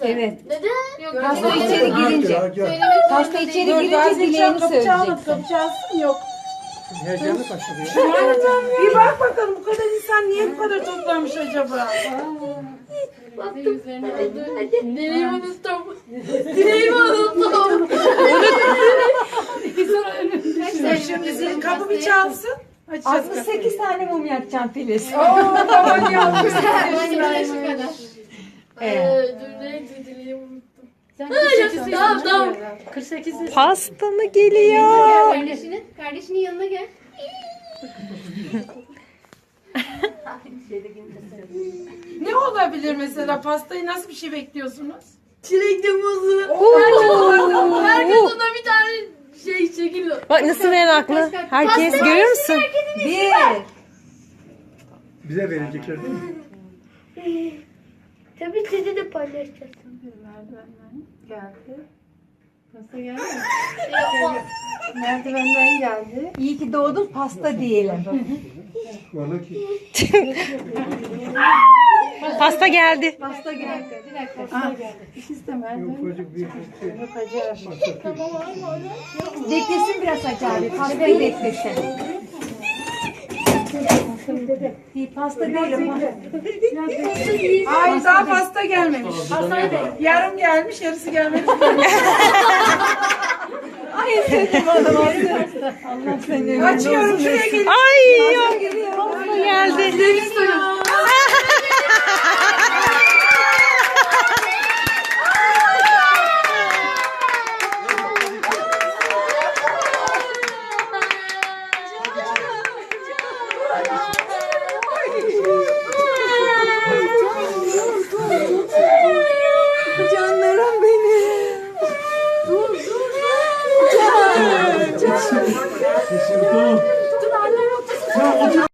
Evet. Neden? Yok. Pasta içeri girince. Pasta içeri girince dileğini söyleyeceksin. Kapı çalsın yok. Heyecanı başladı ya. Bir bak bakalım bu kadar insan niye bu kadar toplanmış acaba? Baktım. Dileğimi unuttum. Dileğimi unuttum. Şimdi zil kapı bir çalsın. Açacağız 68 tane mum yakacağım Filiz. Baban yapmış. Şu kadar. Evet. Dileğimi unuttum. Tamam. 48 Pasta mı geliyor? Kardeşinin yanına gel. Ne olabilir mesela pastayı nasıl bir şey bekliyorsunuz? Çilekli muzlu. Herkes ona bir tane şey çekiliyor. Bak nasıl meraklı. Herkes görüyor musun? Bir. Bize verecekler değil mi? Tabii sizi de paylaşacağız. Merdivenden geldi. İyi ki doğdun pasta diyelim. Vallahi ki. Pasta geldi. Pasta geldi. İkisi de merdiven. Ufacık bir şey. Beklesin biraz Hacı abi. Pastayı beklesin. Bir pasta değil. Hayır daha pasta gelmemiş. Yarım gelmiş yarısı gelmemiş. Ay sevdim onu. Allah seni. Açıyorum şuraya gelin. Ay yok. Pasta geldi. Canlarım benim. Tamam. Tamam, otur.